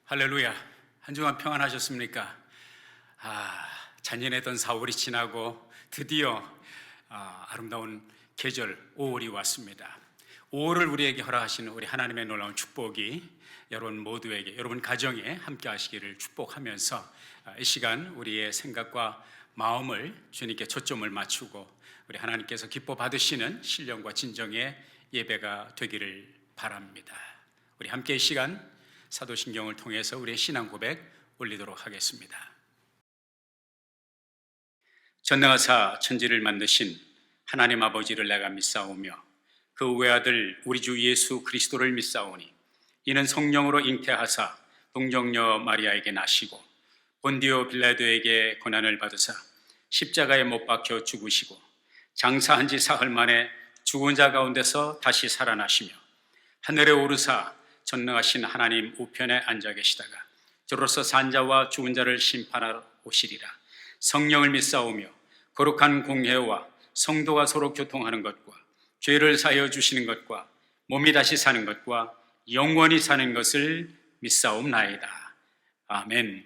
할렐루야. 한 주간 평안하셨습니까? 잔인했던 4월이 지나고 드디어 아름다운 계절 5월이 왔습니다. 5월을 우리에게 허락하시는 우리 하나님의 놀라운 축복이 여러분 모두에게, 여러분 가정에 함께 하시기를 축복하면서 이 시간 우리의 생각과 마음을 주님께 초점을 맞추고 우리 하나님께서 기뻐 받으시는 신령과 진정의 예배가 되기를 바랍니다. 우리 함께 이 시간 사도신경을 통해서 우리의 신앙 고백 올리도록 하겠습니다. 전능하사 천지를 만드신 하나님 아버지를 내가 믿사오며 그 외아들 우리 주 예수 그리스도를 믿사오니 이는 성령으로 잉태하사 동정녀 마리아에게 나시고 본디오 빌라도에게 고난을 받으사 십자가에 못 박혀 죽으시고 장사한 지 사흘 만에 죽은 자 가운데서 다시 살아나시며 하늘에 오르사 전능하신 하나님 우편에 앉아 계시다가 저로서 산자와 죽은 자를 심판하러 오시리라. 성령을 믿사오며 거룩한 공회와 성도가 서로 교통하는 것과 죄를 사하여 주시는 것과 몸이 다시 사는 것과 영원히 사는 것을 믿사옵나이다. 아멘.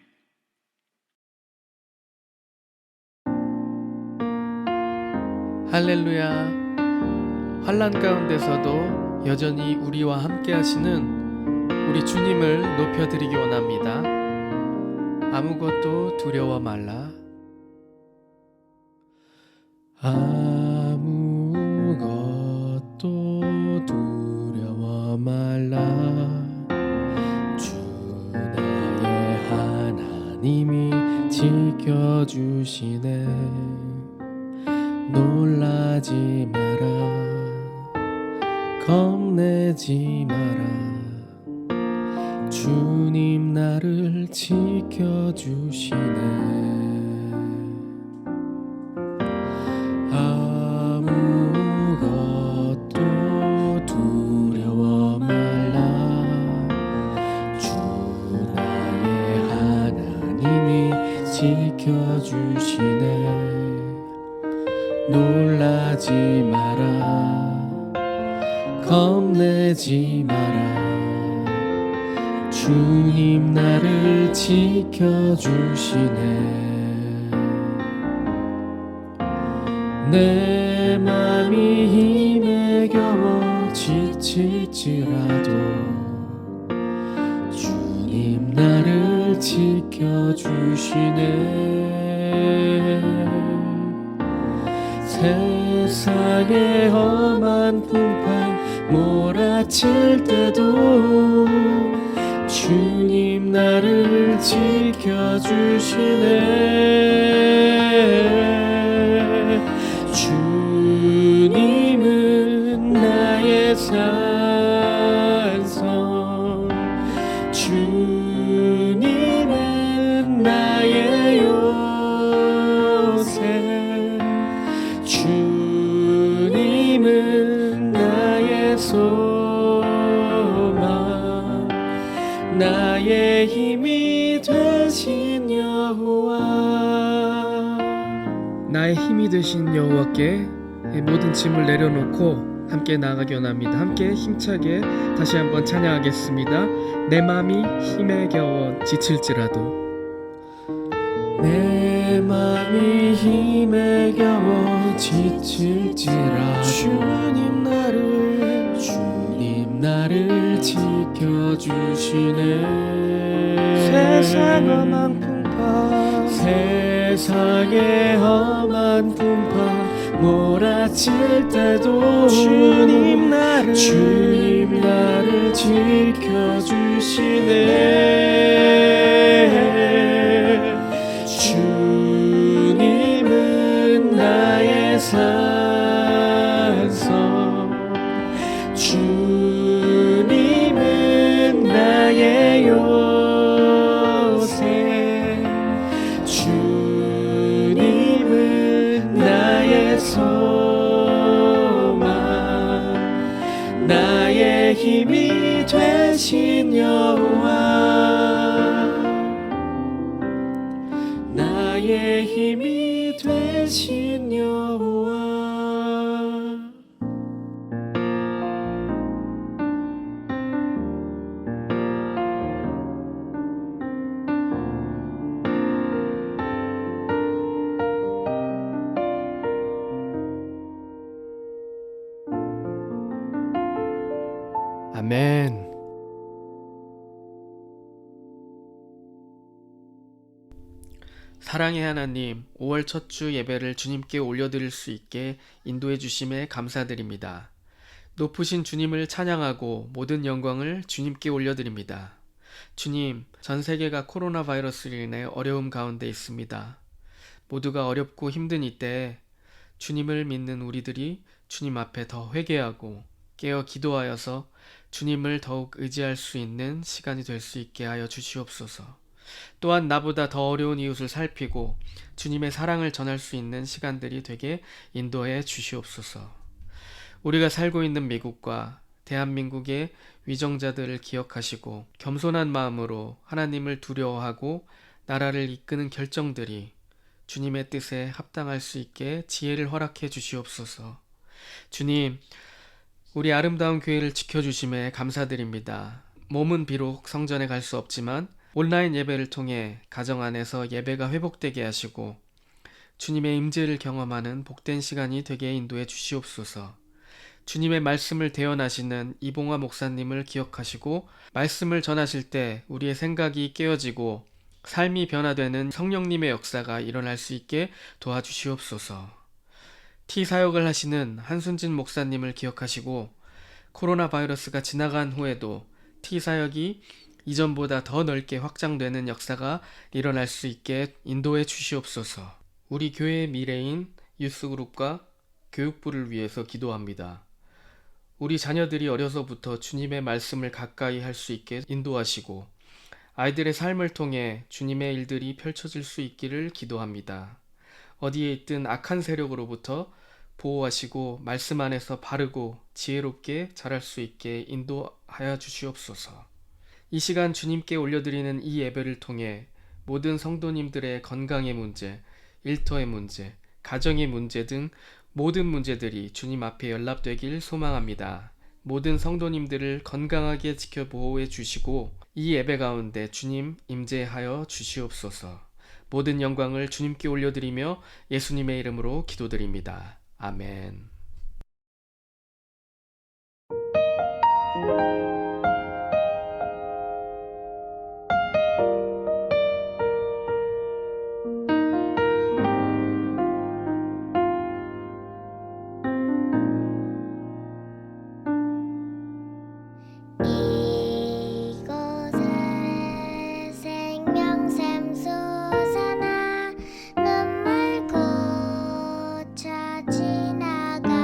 할렐루야. 환난 가운데서도 여전히 우리와 함께 하시는 우리 주님을 높여드리기 원합니다. 아무것도 두려워 말라. 아무것도 두려워 말라. 주 나의 하나님이 지켜주시네. 놀라지 마라. 겁내지 마라. 주님 나를 지켜주시네. 아무것도 두려워 말라. 주 나의 하나님이 지켜주시네. 놀라지 마라. 겁내지 마라. 주님 나를 지켜주시네. 내 맘이 힘에 겨워 지칠지라도 주님 나를 지켜주시네. 세상의 험한 풍파 몰아칠 때도 주님 나를 지켜주시네. 주님은 나의 산성, 주님은 나의 요새, 주님은 나의 소망, 나의 힘이 되신 여호와. 나의 힘이 되신 여호와께 모든 짐을 내려놓고 함께 나아가기 원합니다. 함께 힘차게 다시 한번 찬양하겠습니다. 내 맘이 힘에 겨워 지칠지라도, 내 맘이 힘에 겨워 지칠지라도 주님 나를 지켜주시네. 세상의 험한 풍파 몰아칠 때도 주님 나를 지켜주시네. 주님은 나의 산성, 주님은 나의 요새, 주님은 나의 소망, 나의 힘이 되신 여호와, 나의 힘이 되신 여호와. 아멘. 사랑의 하나님, 5월 첫 주 예배를 주님께 올려드릴 수 있게 인도해 주심에 감사드립니다. 높으신 주님을 찬양하고 모든 영광을 주님께 올려드립니다. 주님, 전 세계가 코로나 바이러스로 인해 어려움 가운데 있습니다. 모두가 어렵고 힘든 이때에 주님을 믿는 우리들이 주님 앞에 더 회개하고 깨어 기도하여서 주님을 더욱 의지할 수 있는 시간이 될 수 있게 하여 주시옵소서. 또한 나보다 더 어려운 이웃을 살피고 주님의 사랑을 전할 수 있는 시간들이 되게 인도해 주시옵소서. 우리가 살고 있는 미국과 대한민국의 위정자들을 기억하시고 겸손한 마음으로 하나님을 두려워하고 나라를 이끄는 결정들이 주님의 뜻에 합당할 수 있게 지혜를 허락해 주시옵소서. 주님, 우리 아름다운 교회를 지켜주심에 감사드립니다. 몸은 비록 성전에 갈 수 없지만 온라인 예배를 통해 가정 안에서 예배가 회복되게 하시고 주님의 임재를 경험하는 복된 시간이 되게 인도해 주시옵소서. 주님의 말씀을 대언하시는 이봉화 목사님을 기억하시고 말씀을 전하실 때 우리의 생각이 깨어지고 삶이 변화되는 성령님의 역사가 일어날 수 있게 도와주시옵소서. T사역을 하시는 한순진 목사님을 기억하시고 코로나 바이러스가 지나간 후에도 T사역이 이전보다 더 넓게 확장되는 역사가 일어날 수 있게 인도해 주시옵소서. 우리 교회의 미래인 유스그룹과 교육부를 위해서 기도합니다. 우리 자녀들이 어려서부터 주님의 말씀을 가까이 할 수 있게 인도하시고 아이들의 삶을 통해 주님의 일들이 펼쳐질 수 있기를 기도합니다. 어디에 있든 악한 세력으로부터 보호하시고 말씀 안에서 바르고 지혜롭게 자랄 수 있게 인도하여 주시옵소서. 이 시간 주님께 올려드리는 이 예배를 통해 모든 성도님들의 건강의 문제, 일터의 문제, 가정의 문제 등 모든 문제들이 주님 앞에 연락되길 소망합니다. 모든 성도님들을 건강하게 지켜 보호해 주시고 이 예배 가운데 주님 임재하여 주시옵소서. 모든 영광을 주님께 올려드리며 예수님의 이름으로 기도드립니다. 아멘. 이곳에 생명샘 솟아나 눈물 고쳐 지나가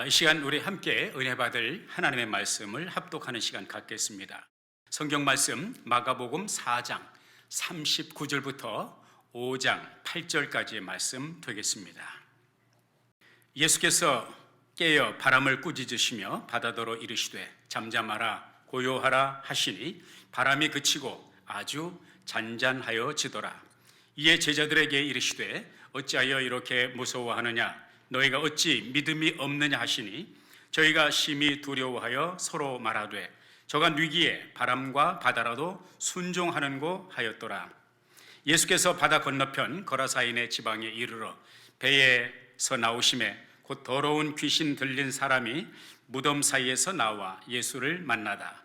이 시간 우리 함께 은혜 받을 하나님의 말씀을 합독하는 시간 갖겠습니다. 성경 말씀 마가복음 4장 39절부터 5장 8절까지의 말씀 되겠습니다. 예수께서 깨어 바람을 꾸짖으시며 바다더러 이르시되 잠잠하라 고요하라 하시니 바람이 그치고 아주 잔잔하여 지더라. 이에 제자들에게 이르시되 어찌하여 이렇게 무서워하느냐 너희가 어찌 믿음이 없느냐 하시니 저희가 심히 두려워하여 서로 말하되 저가 뉘기에 바람과 바다라도 순종하는고 하였더라. 예수께서 바다 건너편 거라사인의 지방에 이르러 배에서 나오심에 곧 더러운 귀신 들린 사람이 무덤 사이에서 나와 예수를 만나다.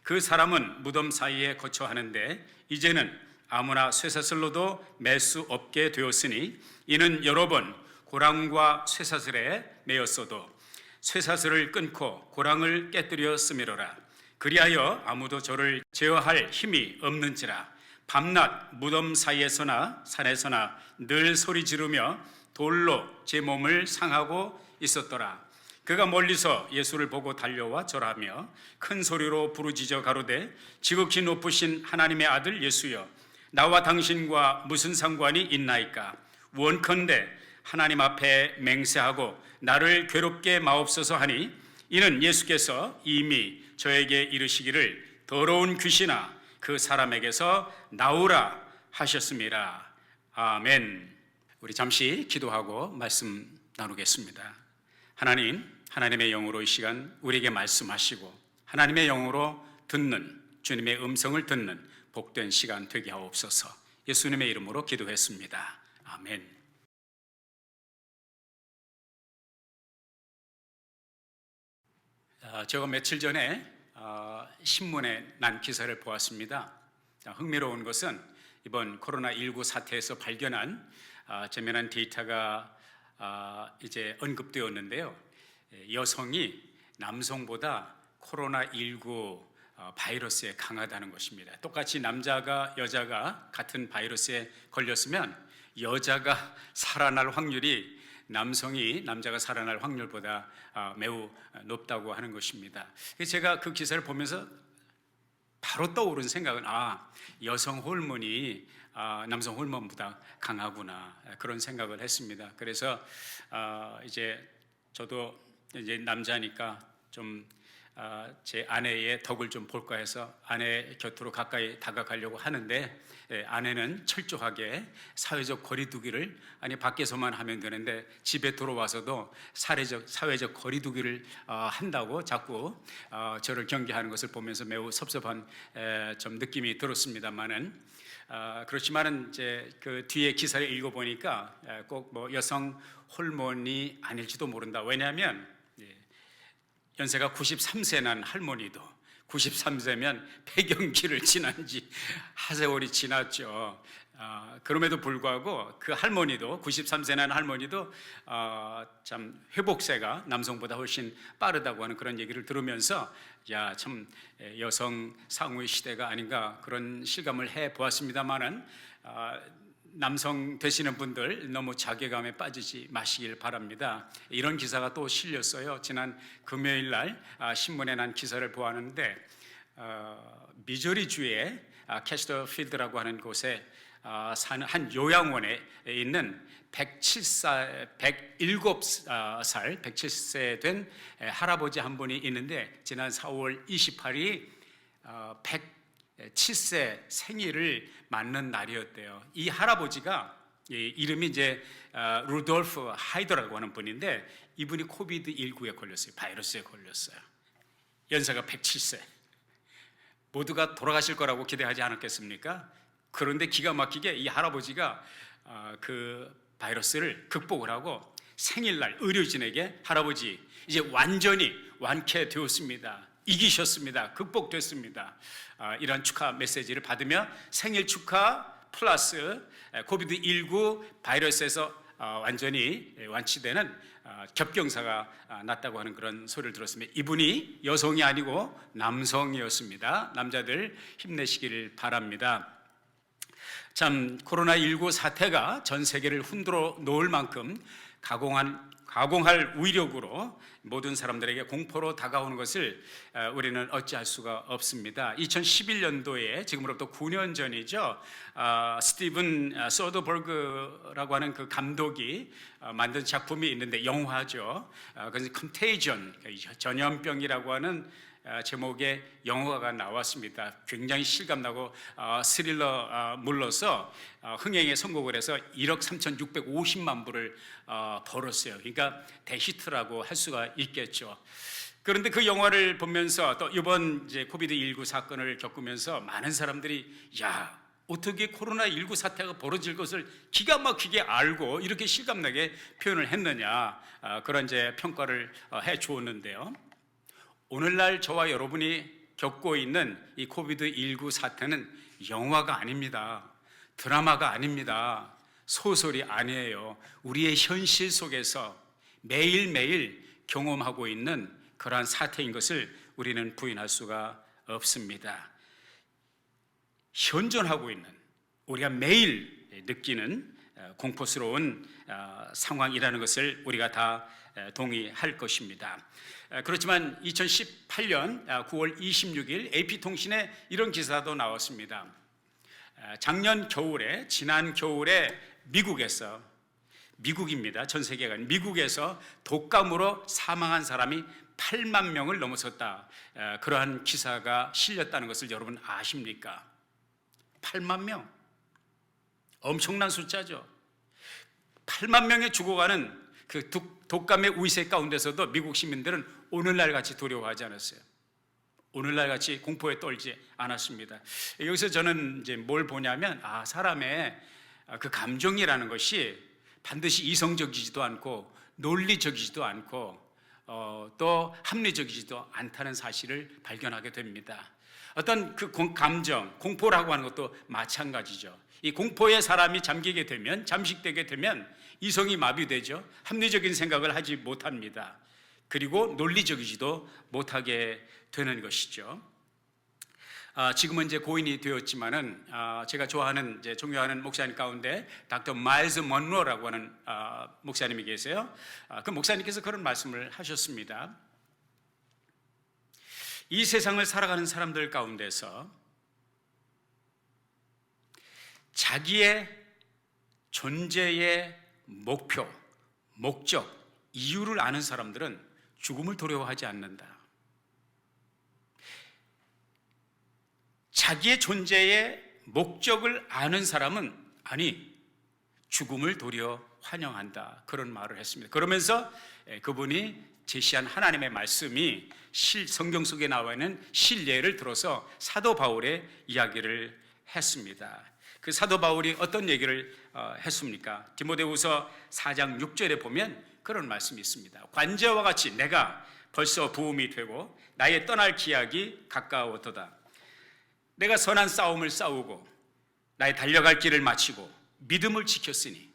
그 사람은 무덤 사이에 거처하는데 이제는 아무나 쇠사슬로도 맬 수 없게 되었으니 이는 여러 번 고랑과 쇠사슬에 매였어도 쇠사슬을 끊고 고랑을 깨뜨렸음이로라. 그리하여 아무도 저를 제어할 힘이 없는지라. 밤낮 무덤 사이에서나 산에서나 늘 소리 지르며 돌로 제 몸을 상하고 있었더라. 그가 멀리서 예수를 보고 달려와 절하며 큰 소리로 부르짖어 가로되 지극히 높으신 하나님의 아들 예수여 나와 당신과 무슨 상관이 있나이까. 원컨대 하나님 앞에 맹세하고 나를 괴롭게 마옵소서 하니 이는 예수께서 이미 저에게 이르시기를 더러운 귀신아 그 사람에게서 나오라 하셨습니다. 아멘. 우리 잠시 기도하고 말씀 나누겠습니다. 하나님, 하나님의 영으로 이 시간 우리에게 말씀하시고 하나님의 영으로 듣는 주님의 음성을 듣는 복된 시간 되게 하옵소서. 예수님의 이름으로 기도했습니다. 아멘. 제가 며칠 전에 신문에 난 기사를 보았습니다. 흥미로운 것은 이번 코로나19 사태에서 발견한 재미난 데이터가 이제 언급되었는데요. 여성이 남성보다 코로나19 바이러스에 강하다는 것입니다. 똑같이 남자가 여자가 같은 바이러스에 걸렸으면 여자가 살아날 확률이 남자가 살아날 확률보다 매우 높다고 하는 것입니다. 제가 그 기사를 보면서 바로 떠오른 생각은 여성 호르몬이 남성 호르몬보다 강하구나 그런 생각을 했습니다. 그래서 이제 저도 이제 남자니까 좀 제 아내의 덕을 좀 볼까 해서 아내 곁으로 가까이 다가가려고 하는데 아내는 철저하게 사회적 거리두기를 밖에서만 하면 되는데 집에 들어와서도 사회적 거리두기를 한다고 자꾸 저를 경계하는 것을 보면서 매우 섭섭한 좀 느낌이 들었습니다만은 그렇지만은 이제 그 뒤에 기사를 읽어보니까 꼭 뭐 여성 호르몬이 아닐지도 모른다. 왜냐하면 연세가 93세 난 할머니도 93세면 폐경기를 지난 지 하세월이 지났죠. 그럼에도 불구하고 그 할머니도 93세 난 할머니도 참 회복세가 남성보다 훨씬 빠르다고 하는 그런 얘기를 들으면서 참 여성 상우의 시대가 아닌가 그런 실감을 해보았습니다만은 남성 되시는 분들 너무 자괴감에 빠지지 마시길 바랍니다. 이런 기사가 또 실렸어요. 지난 금요일 날 신문에 난 기사를 보았는데 미주리주의 캐스터필드라고 하는 곳에 사는 한 요양원에 있는 107세 된 할아버지 한 분이 있는데 지난 4월 28일이 107세 생일을 맞는 날이었대요. 이 할아버지가 이름이 이제 루돌프 하이더라고 하는 분인데 이분이 코비드19에 걸렸어요. 바이러스에 걸렸어요. 연세가 107세. 모두가 돌아가실 거라고 기대하지 않았겠습니까? 그런데 기가 막히게 이 할아버지가 그 바이러스를 극복을 하고 생일날 의료진에게 할아버지 이제 완전히 완쾌되었습니다. 이기셨습니다. 극복됐습니다. 이런 축하 메시지를 받으며 생일 축하 플러스 코비드19 바이러스에서 완전히 완치되는 겹경사가 났다고 하는 그런 소리를 들었습니다. 이분이 여성이 아니고 남성이었습니다. 남자들 힘내시기를 바랍니다. 참 코로나19 사태가 전 세계를 흔들어 놓을 만큼 가공할 위력으로 모든 사람들에게 공포로 다가오는 것을 우리는 어찌할 수가 없습니다. 2011년도에 지금으로부터 9년 전이죠. 스티븐 소더버그라고 하는 그 감독이 만든 작품이 있는데 영화죠. 그래서 컨테이전, 전염병이라고 하는 제목의 영화가 나왔습니다. 굉장히 실감나고 스릴러 물러서 흥행에 성공을 해서 1억 3,650만 불을 벌었어요. 그러니까 대히트라고 할 수가 있겠죠. 그런데 그 영화를 보면서 또 이번 이제 코비드19 사건을 겪으면서 많은 사람들이 야, 어떻게 코로나19 사태가 벌어질 것을 기가 막히게 알고 이렇게 실감나게 표현을 했느냐, 그런 이제 평가를 해 주었는데요. 오늘날 저와 여러분이 겪고 있는 이 코비드19 사태는 영화가 아닙니다. 드라마가 아닙니다. 소설이 아니에요. 우리의 현실 속에서 매일매일 경험하고 있는 그러한 사태인 것을 우리는 부인할 수가 없습니다. 현존하고 있는, 우리가 매일 느끼는 공포스러운 상황이라는 것을 우리가 다 동의할 것입니다. 그렇지만 2018년 9월 26일 AP통신에 이런 기사도 나왔습니다. 지난 겨울에 미국입니다. 전 세계가 미국에서 독감으로 사망한 사람이 8만 명을 넘어섰다. 그러한 기사가 실렸다는 것을 여러분 아십니까? 8만 명. 엄청난 숫자죠. 8만 명이 죽어가는 그 독감의 위세 가운데서도 미국 시민들은 오늘날 같이 두려워하지 않았어요. 오늘날 같이 공포에 떨지 않았습니다. 여기서 저는 이제 뭘 보냐면, 사람의 그 감정이라는 것이 반드시 이성적이지도 않고 논리적이지도 않고 또 합리적이지도 않다는 사실을 발견하게 됩니다. 어떤 그 감정, 공포라고 하는 것도 마찬가지죠. 이 공포에 사람이 잠식되게 되면 이성이 마비되죠. 합리적인 생각을 하지 못합니다. 그리고 논리적이지도 못하게 되는 것이죠. 지금은 이제 고인이 되었지만은 제가 좋아하는, 이제 존경하는 목사님 가운데 닥터 마일스 먼로라고 하는 목사님이 계세요. 그 목사님께서 그런 말씀을 하셨습니다. 이 세상을 살아가는 사람들 가운데서 자기의 존재의 목표, 목적, 이유를 아는 사람들은 죽음을 두려워하지 않는다. 자기의 존재의 목적을 아는 사람은 죽음을 도리어 환영한다. 그런 말을 했습니다. 그러면서 그분이 제시한 하나님의 말씀이 성경 속에 나와 있는 실례를 들어서 사도 바울의 이야기를 했습니다. 그 사도 바울이 어떤 얘기를 했습니까? 디모데후서 4장 6절에 보면 그런 말씀이 있습니다. 관제와 같이 내가 벌써 부음이 되고 나의 떠날 기약이 가까웠도다. 내가 선한 싸움을 싸우고 나의 달려갈 길을 마치고 믿음을 지켰으니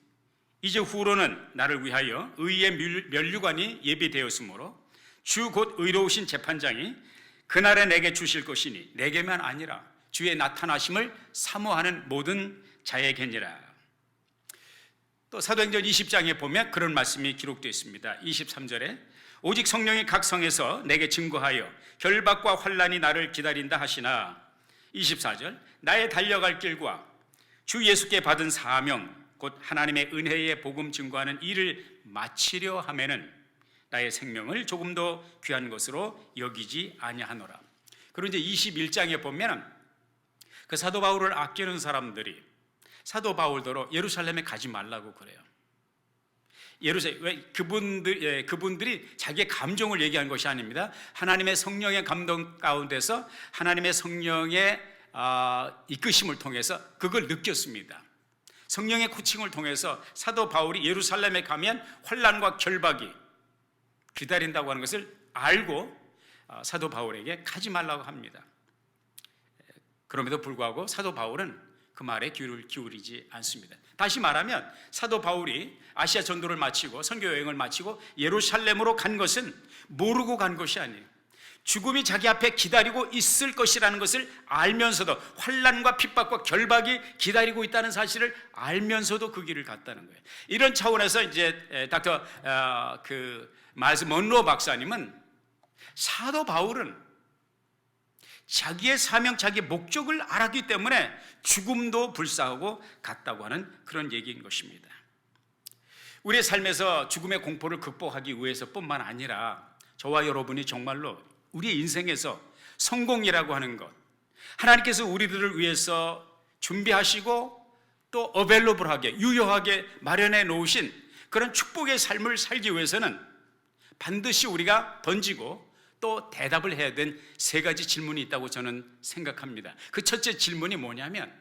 이제 후로는 나를 위하여 의의 면류관이 예비되었으므로 주 곧 의로우신 재판장이 그날에 내게 주실 것이니 내게만 아니라 주의 나타나심을 사모하는 모든 자에게니라. 또 사도행전 20장에 보면 그런 말씀이 기록되어 있습니다. 23절에 오직 성령이 각 성에서 내게 증거하여 결박과 환난이 나를 기다린다 하시나 24절 나의 달려갈 길과 주 예수께 받은 사명 곧 하나님의 은혜의 복음 증거하는 일을 마치려 하면은 나의 생명을 조금도 귀한 것으로 여기지 아니하노라. 그리고 이제 21장에 보면 그 사도 바울을 아끼는 사람들이 사도 바울더러 예루살렘에 가지 말라고 그래요. 왜 그분들이 자기의 감정을 얘기한 것이 아닙니다. 하나님의 성령의 감동 가운데서 하나님의 성령의 이끄심을 통해서 그걸 느꼈습니다. 성령의 코칭을 통해서 사도 바울이 예루살렘에 가면 환난과 결박이 기다린다고 하는 것을 알고 사도 바울에게 가지 말라고 합니다. 그럼에도 불구하고 사도 바울은 그 말에 귀를 기울이지 않습니다. 다시 말하면 사도 바울이 아시아 전도를 마치고 선교 여행을 마치고 예루살렘으로 간 것은 모르고 간 것이 아니에요. 죽음이 자기 앞에 기다리고 있을 것이라는 것을 알면서도, 환난과 핍박과 결박이 기다리고 있다는 사실을 알면서도 그 길을 갔다는 거예요. 이런 차원에서 이제 닥터 마일스 먼로 박사님은, 사도 바울은 자기의 사명, 자기의 목적을 알았기 때문에 죽음도 불사하고 갔다고 하는 그런 얘기인 것입니다. 우리의 삶에서 죽음의 공포를 극복하기 위해서뿐만 아니라 저와 여러분이 정말로 우리의 인생에서 성공이라고 하는 것, 하나님께서 우리들을 위해서 준비하시고 또 어벨러블하게, 유효하게 마련해 놓으신 그런 축복의 삶을 살기 위해서는 반드시 우리가 던지고 또 대답을 해야 된 세 가지 질문이 있다고 저는 생각합니다. 그 첫째 질문이 뭐냐면,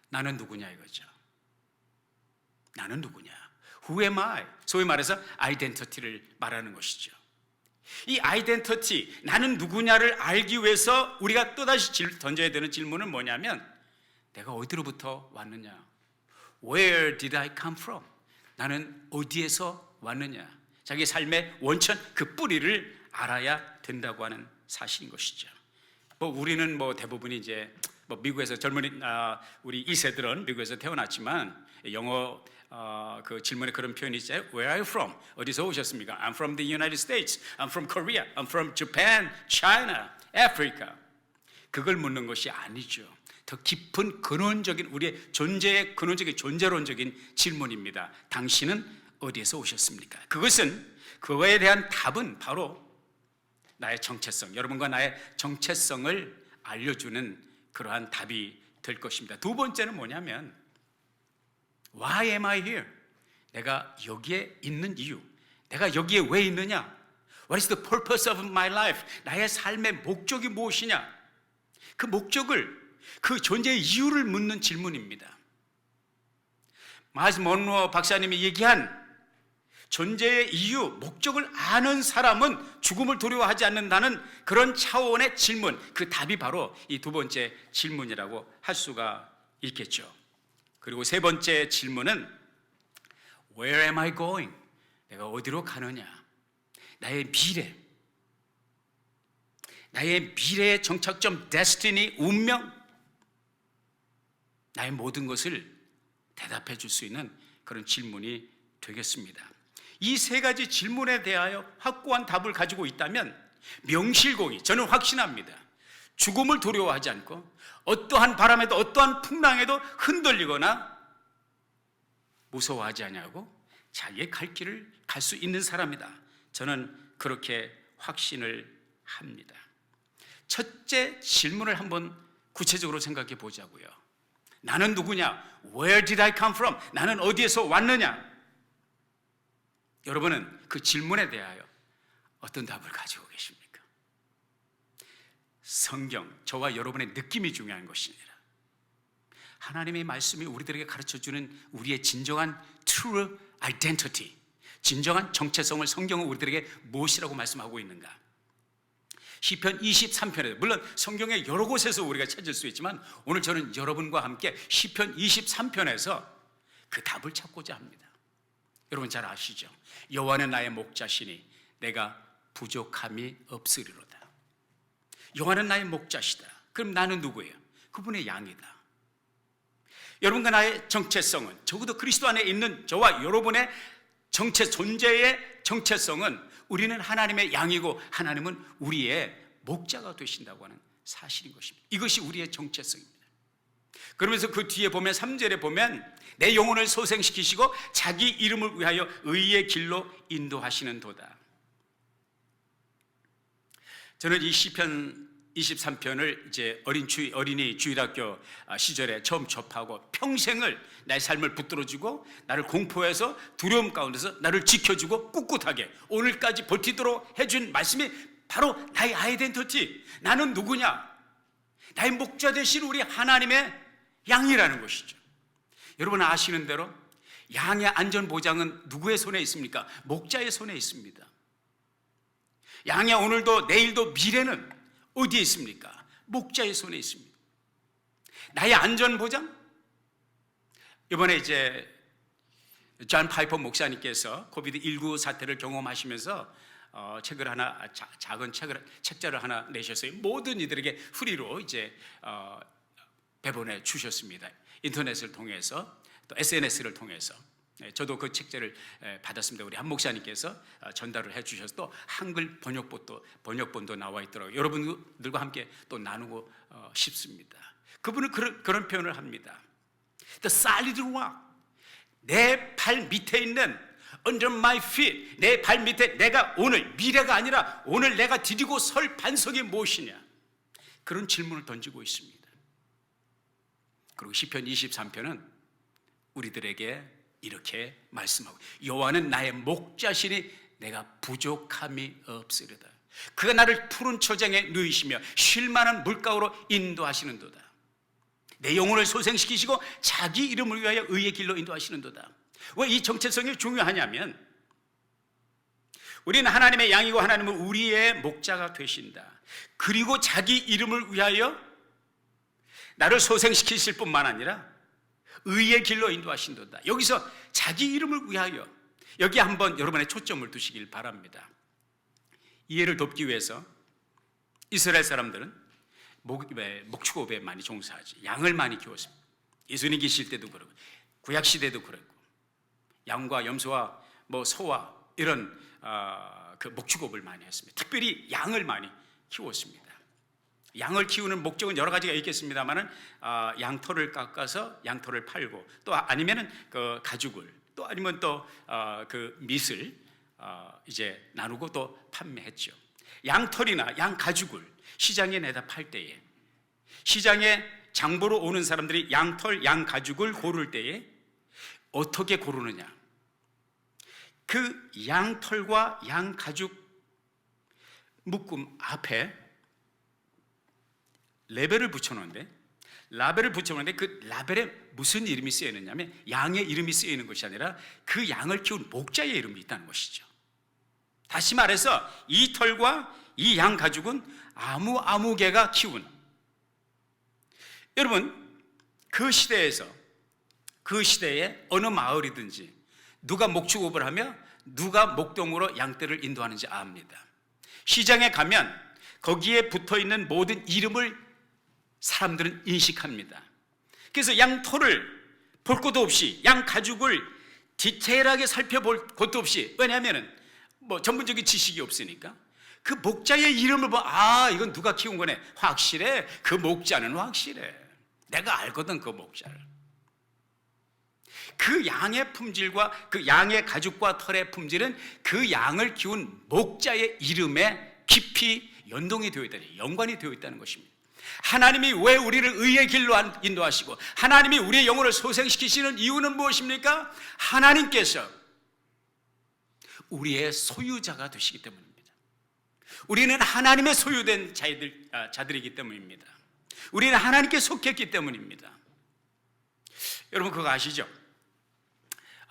나는 누구냐 이거죠. 나는 누구냐? Who am I? 소위 말해서 아이덴티티를 말하는 것이죠. 이 아이덴티티, 나는 누구냐를 알기 위해서 우리가 또다시 던져야 되는 질문은 뭐냐면, 내가 어디로부터 왔느냐? Where did I come from? 나는 어디에서 왔느냐? 자기 삶의 원천, 그 뿌리를 알아야 된다고 하는 사실인 것이죠. 우리는 대부분이 이제 미국에서 젊은 우리 2세들은 미국에서 태어났지만 영어 그 질문에 그런 표현이 있어요. Where are you from? 어디서 오셨습니까? I'm from the United States. I'm from Korea. I'm from Japan, China, Africa. 그걸 묻는 것이 아니죠. 더 깊은 근원적인, 우리의 존재의 근원적인 존재론적인 질문입니다. 당신은 어디에서 오셨습니까? 그거에 대한 답은 바로 나의 정체성, 여러분과 나의 정체성을 알려주는 그러한 답이 될 것입니다. 두 번째는 뭐냐면, Why am I here? 내가 여기에 있는 이유, 내가 여기에 왜 있느냐? What is the purpose of my life? 나의 삶의 목적이 무엇이냐? 그 목적을, 그 존재의 이유를 묻는 질문입니다. 마일스 먼로 박사님이 얘기한 존재의 이유, 목적을 아는 사람은 죽음을 두려워하지 않는다는 그런 차원의 질문, 그 답이 바로 이 두 번째 질문이라고 할 수가 있겠죠. 그리고 세 번째 질문은 Where am I going? 내가 어디로 가느냐? 나의 미래의 정착점, destiny, 운명, 나의 모든 것을 대답해 줄 수 있는 그런 질문이 되겠습니다. 이 세 가지 질문에 대하여 확고한 답을 가지고 있다면 명실공히 저는 확신합니다. 죽음을 두려워하지 않고 어떠한 바람에도 어떠한 풍랑에도 흔들리거나 무서워하지 않냐고 자기의 갈 길을 갈 수 있는 사람이다. 저는 그렇게 확신을 합니다. 첫째 질문을 한번 구체적으로 생각해 보자고요. 나는 누구냐? Where did I come from? 나는 어디에서 왔느냐? 여러분은 그 질문에 대하여 어떤 답을 가지고 계십니까? 성경, 저와 여러분의 느낌이 중요한 것이 아니라 하나님의 말씀이 우리들에게 가르쳐주는 우리의 진정한 true identity, 진정한 정체성을 성경은 우리들에게 무엇이라고 말씀하고 있는가? 시편 23편에서, 물론 성경의 여러 곳에서 우리가 찾을 수 있지만 오늘 저는 여러분과 함께 시편 23편에서 그 답을 찾고자 합니다. 여러분 잘 아시죠? 여호와는 나의 목자시니 내가 부족함이 없으리로다. 여호와는 나의 목자시다. 그럼 나는 누구예요? 그분의 양이다. 여러분과 나의 정체성은, 적어도 그리스도 안에 있는 저와 여러분의 존재의 정체성은 우리는 하나님의 양이고 하나님은 우리의 목자가 되신다고 하는 사실인 것입니다. 이것이 우리의 정체성입니다. 그러면서 그 뒤에 보면 3절에 보면 내 영혼을 소생시키시고 자기 이름을 위하여 의의 길로 인도하시는 도다. 저는 이 시편 23편을 이제 어린이 주일학교 시절에 처음 접하고 평생을 나의 삶을 붙들어주고 나를 공포해서 두려움 가운데서 나를 지켜주고 꿋꿋하게 오늘까지 버티도록 해준 말씀이 바로 나의 아이덴티티, 나는 누구냐? 나의 목자 되신 우리 하나님의 양이라는 것이죠. 여러분 아시는 대로 양의 안전보장은 누구의 손에 있습니까? 목자의 손에 있습니다. 양의 오늘도 내일도 미래는 어디에 있습니까? 목자의 손에 있습니다. 나의 안전보장? 이번에 이제 존 파이퍼 목사님께서 코비드19 사태를 경험하시면서 책을 하나, 작은 책자를 하나 내셨어요. 모든 이들에게 프리로 이제 배분해 주셨습니다. 인터넷을 통해서 또 SNS를 통해서. 저도 그 책자를 받았습니다. 우리 한 목사님께서 전달을 해주셔서 또 한글 번역본도 나와 있더라고요. 여러분들과 함께 또 나누고 싶습니다. 그분은 그런 표현을 합니다. The solid rock, 내 발 밑에 있는 under my feet, 내 발 밑에 내가 오늘, 미래가 아니라 오늘 내가 디디고 설 반석이 무엇이냐, 그런 질문을 던지고 있습니다. 그리고 시편 23편은 우리들에게 이렇게 말씀하고, 여호와는 나의 목자시니 내가 부족함이 없으리다. 그가 나를 푸른 초장에 누이시며 쉴만한 물가로 인도하시는도다. 내 영혼을 소생시키시고 자기 이름을 위하여 의의 길로 인도하시는도다. 왜 이 정체성이 중요하냐면, 우리는 하나님의 양이고 하나님은 우리의 목자가 되신다. 그리고 자기 이름을 위하여 나를 소생시키실 뿐만 아니라 의의 길로 인도하신도다. 여기서 자기 이름을 위하여, 여기 한번 여러분의 초점을 두시길 바랍니다. 이해를 돕기 위해서 이스라엘 사람들은 목축업에 많이 종사하지, 양을 많이 키웠습니다. 예수님 계실 때도 그렇고 구약 시대도 그랬고, 양과 염소와 소와 이런 그 목축업을 많이 했습니다. 특별히 양을 많이 키웠습니다. 양을 키우는 목적은 여러 가지가 있겠습니다만은 양털을 깎아서 양털을 팔고, 또 아니면은 그 가죽을, 또 아니면 또 그 밑을 이제 나누고 또 판매했죠. 양털이나 양 가죽을 시장에 내다 팔 때에, 시장에 장보러 오는 사람들이 양털, 양 가죽을 고를 때에 어떻게 고르느냐? 그 양털과 양 가죽 묶음 앞에 라벨을 붙여놓는데, 그 라벨에 무슨 이름이 쓰여 있느냐면 양의 이름이 쓰여 있는 것이 아니라 그 양을 키운 목자의 이름이 있다는 것이죠. 다시 말해서 이 털과 이 양 가죽은 아무 개가 키운, 여러분 그 시대에 어느 마을이든지 누가 목축업을 하며 누가 목동으로 양떼를 인도하는지 압니다. 시장에 가면 거기에 붙어있는 모든 이름을 사람들은 인식합니다. 그래서 양 털을 볼 것도 없이, 양 가죽을 디테일하게 살펴볼 것도 없이, 왜냐하면 전문적인 지식이 없으니까 그 목자의 이름을 보면 이건 누가 키운 거네, 확실해, 그 목자는 확실해, 내가 알거든 그 목자를. 그 양의 품질과 그 양의 가죽과 털의 품질은 그 양을 키운 목자의 이름에 깊이 연동이 되어 있다, 연관이 되어 있다는 것입니다. 하나님이 왜 우리를 의의 길로 인도하시고 하나님이 우리의 영혼을 소생시키시는 이유는 무엇입니까? 하나님께서 우리의 소유자가 되시기 때문입니다. 우리는 하나님의 소유된 자들이기 때문입니다. 우리는 하나님께 속했기 때문입니다. 여러분 그거 아시죠?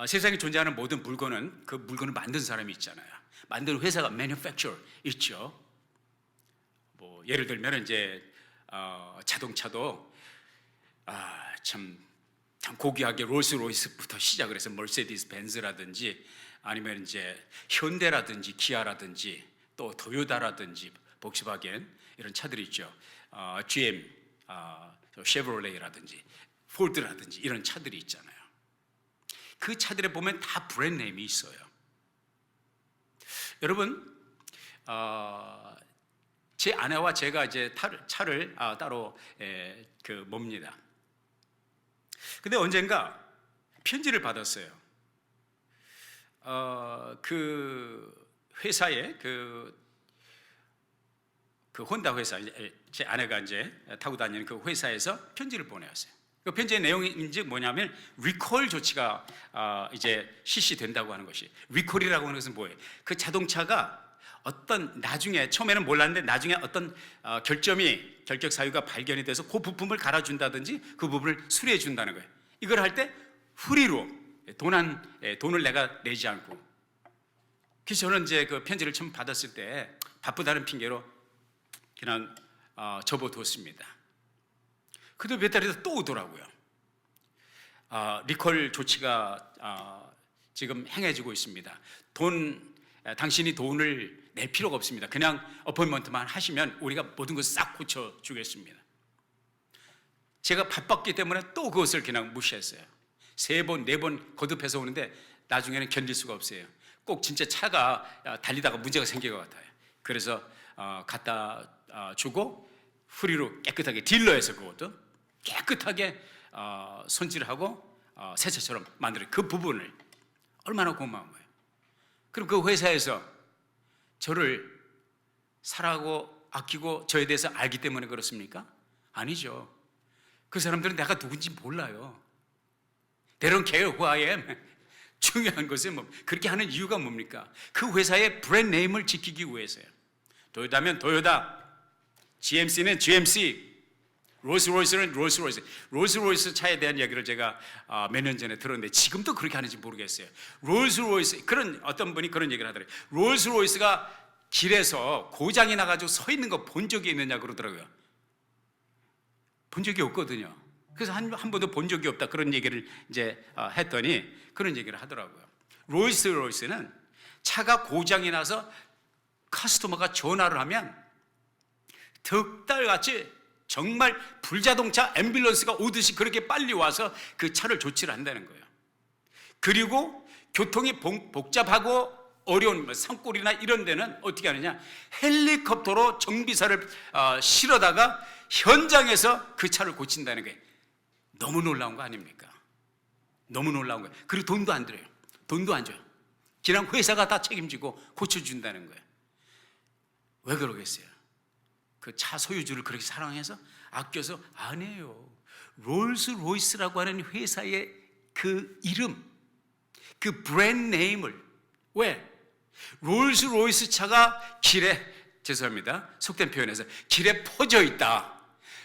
세상에 존재하는 모든 물건은 그 물건을 만든 사람이 있잖아요. 만드는 회사가 manufacturer 있죠. 예를 들면 이제 자동차도 참 고귀하게 롤스로이스부터 시작을 해서 머세디스 벤츠라든지, 아니면 이제 현대라든지 기아라든지 또 토요타라든지 복스바겐 이런 차들이 있죠. GM, 쉐보레라든지 포드라든지 이런 차들이 있잖아요. 그 차들에 보면 다 브랜드 네임이 있어요. 여러분 제 아내와 제가 이제 차를 따로 몹니다. 근데 언젠가 편지를 받았어요. 그 회사에 그 혼다 회사, 제 아내가 이제 타고 다니는 그 회사에서 편지를 보내왔어요. 그 편지의 내용인지 뭐냐면 리콜 조치가 이제 실시된다고 하는 것이, 리콜이라고 하는 것은 뭐예요? 그 자동차가 어떤, 나중에 처음에는 몰랐는데 나중에 어떤 결격 사유가 발견이 돼서 그 부품을 갈아준다든지 그 부분을 수리해 준다는 거예요. 이걸 할 때 프리로 돈을 내가 내지 않고. 그래서 저는 이제 그 편지를 처음 받았을 때 바쁘다는 핑계로 그냥 접어뒀습니다. 그래도 몇 달이 또 오더라고요. 리콜 조치가 지금 행해지고 있습니다. 당신이 돈을 낼 필요가 없습니다. 그냥 어포인먼트만 하시면 우리가 모든 것을 싹 고쳐주겠습니다. 제가 바빴기 때문에 또 그것을 그냥 무시했어요. 3번, 4번 거듭해서 오는데 나중에는 견딜 수가 없어요. 꼭 진짜 차가 달리다가 문제가 생길 것 같아요. 그래서 갖다 주고 프리로 깨끗하게 딜러에서 그것도 깨끗하게 손질하고 새 차처럼 만들어 그 부분을 얼마나 고마운 거예요. 그럼 그 회사에서 저를 사랑하고 아끼고 저에 대해서 알기 때문에 그렇습니까? 아니죠. 그 사람들은 내가 누군지 몰라요. They don't care who I am. 중요한 것은 그렇게 하는 이유가 뭡니까? 그 회사의 브랜드 네임을 지키기 위해서요. 도요타면 도요타, GMC는 GMC, 롤스로이스는 롤스로이스. 롤스로이스 차에 대한 이야기를 제가 몇 년 전에 들었는데 지금도 그렇게 하는지 모르겠어요. 롤스로이스, 그런 어떤 분이 그런 얘기를 하더라고요. 롤스로이스가 길에서 고장이 나가지고 서 있는 거 본 적이 있느냐 그러더라고요. 본 적이 없거든요. 그래서 한 번도 본 적이 없다 그런 얘기를 이제 했더니 그런 얘기를 하더라고요. 롤스로이스는 차가 고장이 나서 커스터머가 전화를 하면 득달같이 정말 불자동차 앰뷸런스가 오듯이 그렇게 빨리 와서 그 차를 조치를 한다는 거예요. 그리고 교통이 복잡하고 어려운 산골이나 이런 데는 어떻게 하느냐, 헬리콥터로 정비사를 실어다가 현장에서 그 차를 고친다는 게 너무 놀라운 거 아닙니까? 너무 놀라운 거예요. 그리고 돈도 안 들어요. 돈도 안 줘요. 그냥 회사가 다 책임지고 고쳐준다는 거예요. 왜 그러겠어요? 그 차 소유주를 그렇게 사랑해서 아껴서 아니에요. 롤스로이스라고 하는 회사의 그 이름, 그 브랜드 네임을, 왜? 롤스로이스 차가 길에, 죄송합니다, 속된 표현에서 길에 퍼져 있다.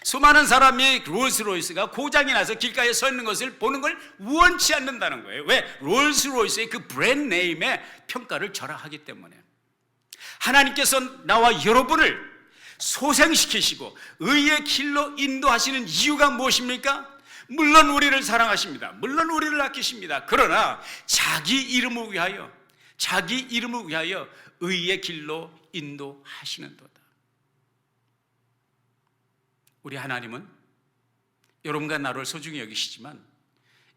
수많은 사람이 롤스로이스가 고장이 나서 길가에 서 있는 것을 보는 걸 원치 않는다는 거예요. 왜? 롤스로이스의 그 브랜드 네임에 평가를 절하하기 때문에. 하나님께서 나와 여러분을 소생시키시고 의의 길로 인도하시는 이유가 무엇입니까? 물론 우리를 사랑하십니다. 물론 우리를 아끼십니다. 그러나 자기 이름을 위하여, 자기 이름을 위하여 의의 길로 인도하시는도다. 우리 하나님은 여러분과 나를 소중히 여기시지만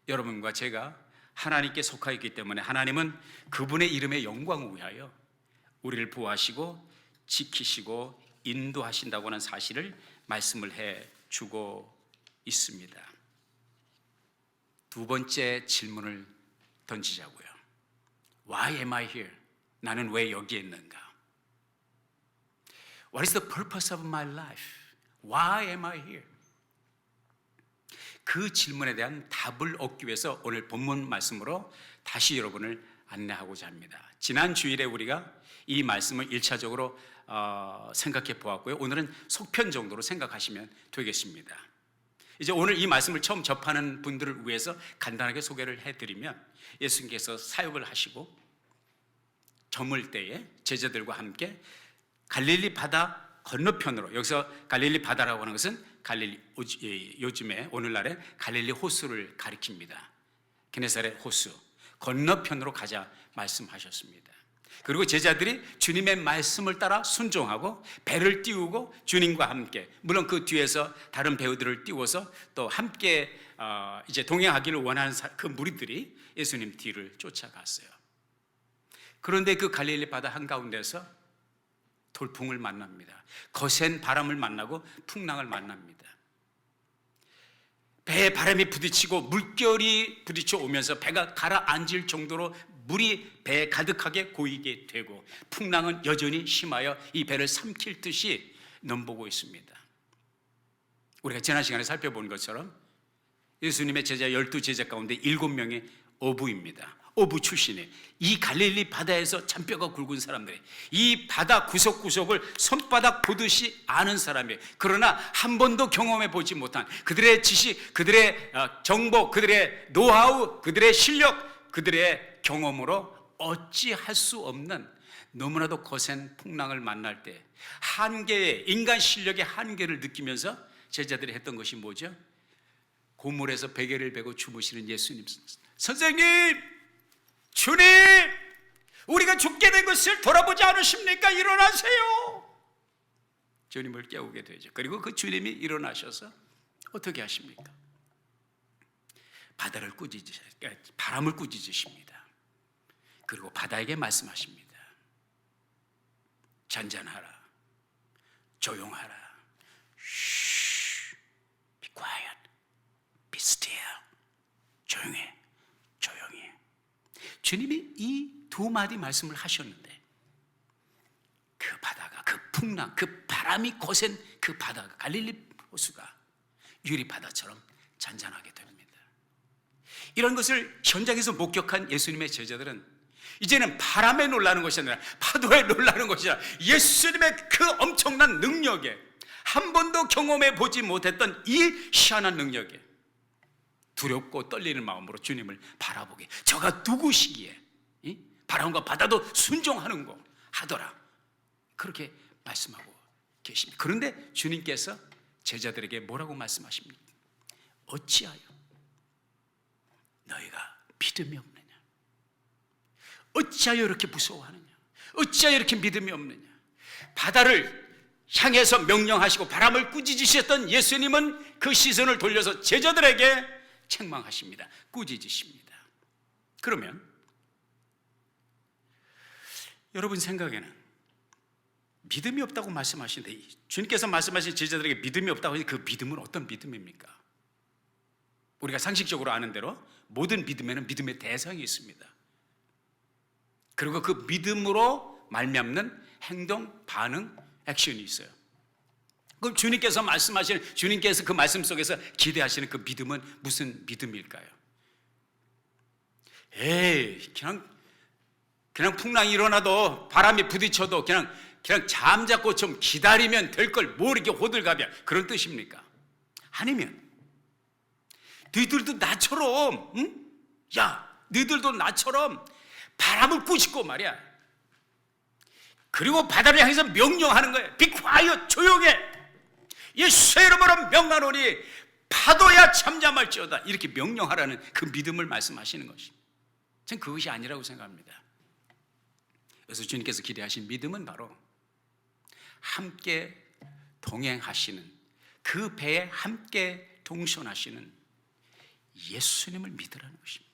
여러분과 제가 하나님께 속하여 있기 때문에 하나님은 그분의 이름의 영광을 위하여 우리를 보호하시고 지키시고 인도하신다고 하는 사실을 말씀을 해주고 있습니다. 두 번째 질문을 던지자고요. Why am I here? 나는 왜 여기에 있는가? What is the purpose of my life? Why am I here? 그 질문에 대한 답을 얻기 위해서 오늘 본문 말씀으로 다시 여러분을 안내하고자 합니다. 지난 주일에 우리가 이 말씀을 1차적으로 생각해 보았고요. 오늘은 속편 정도로 생각하시면 되겠습니다. 이제 오늘 이 말씀을 처음 접하는 분들을 위해서 간단하게 소개를 해드리면, 예수님께서 사역을 하시고 저물 때에 제자들과 함께 갈릴리 바다 건너편으로, 여기서 갈릴리 바다라고 하는 것은 요즘에 오늘날의 갈릴리 호수를 가리킵니다. 게네사렛 호수 건너편으로 가자 말씀하셨습니다. 그리고 제자들이 주님의 말씀을 따라 순종하고 배를 띄우고 주님과 함께, 물론 그 뒤에서 다른 배우들을 띄워서 또 함께 이제 동행하기를 원하는 그 무리들이 예수님 뒤를 쫓아갔어요. 그런데 그 갈릴리 바다 한가운데서 돌풍을 만납니다. 거센 바람을 만나고 풍랑을 만납니다. 배에 바람이 부딪히고 물결이 부딪혀 오면서 배가 가라앉을 정도로 물이 배에 가득하게 고이게 되고 풍랑은 여전히 심하여 이 배를 삼킬 듯이 넘보고 있습니다. 우리가 지난 시간에 살펴본 것처럼 예수님의 제자 12제자 가운데 7명의 어부입니다. 어부 출신의 이 갈릴리 바다에서 잔뼈가 굵은 사람들이, 이 바다 구석구석을 손바닥 보듯이 아는 사람이에요. 그러나 한 번도 경험해 보지 못한 그들의 지식, 그들의 정보, 그들의 노하우, 그들의 실력, 그들의 경험으로 어찌할 수 없는 너무나도 거센 풍랑을 만날 때 한계의, 인간 실력의 한계를 느끼면서 제자들이 했던 것이 뭐죠? 고물에서 베개를 베고 주무시는 예수님, 선생님, 주님, 우리가 우리가 죽게 된 것을 돌아보지 않으십니까? 일어나세요. 주님을 깨우게 되죠. 그리고 그 주님이 일어나셔서 어떻게 하십니까? 바람을 꾸짖으십니다. 그리고 바다에게 말씀하십니다. 잔잔하라, 조용하라. Be quiet, be still. 조용해, 조용해. 주님이 이 두 마디 말씀을 하셨는데 그 바다가, 그 풍랑, 그 바람이 거센 그 바다가, 갈릴리 호수가 유리 바다처럼 잔잔하게 됩니다. 이런 것을 현장에서 목격한 예수님의 제자들은 이제는 바람에 놀라는 것이 아니라 파도에 놀라는 것이라 예수님의 그 엄청난 능력에, 한 번도 경험해 보지 못했던 이 희한한 능력에 두렵고 떨리는 마음으로 주님을 바라보게, 저가 누구시기에 바람과 바다도 순종하는 거 하더라, 그렇게 말씀하고 계십니다. 그런데 주님께서 제자들에게 뭐라고 말씀하십니까? 어찌하여 너희가 믿음이 없느냐? 어찌하여 이렇게 무서워하느냐? 어찌하여 이렇게 믿음이 없느냐? 바다를 향해서 명령하시고 바람을 꾸짖으셨던 예수님은 그 시선을 돌려서 제자들에게 책망하십니다. 꾸짖으십니다. 그러면 여러분 생각에는 믿음이 없다고 말씀하시는데, 주님께서 말씀하신 제자들에게 믿음이 없다고 하니 그 믿음은 어떤 믿음입니까? 우리가 상식적으로 아는 대로 모든 믿음에는 믿음의 대상이 있습니다. 그리고 그 믿음으로 말미암는 행동, 반응, 액션이 있어요. 그럼 주님께서 말씀하시는, 주님께서 그 말씀 속에서 기대하시는 그 믿음은 무슨 믿음일까요? 그냥 풍랑이 일어나도 바람이 부딪혀도 그냥 잠자고 좀 기다리면 될 걸 뭘 이렇게 호들갑이야, 그런 뜻입니까? 아니면 너희들도 나처럼, 너희들도 나처럼 바람을 꾸짖고 말이야, 그리고 바다를 향해서 명령하는 거예요. Be quiet, 조용해. 예수의 이름으로 명하노니 파도야 잠잠할지어다, 이렇게 명령하라는 그 믿음을 말씀하시는 것입니다. 저는 그것이 아니라고 생각합니다. 그래서 주님께서 기대하신 믿음은 바로 함께 동행하시는, 그 배에 함께 동선하시는 예수님을 믿으라는 것입니다.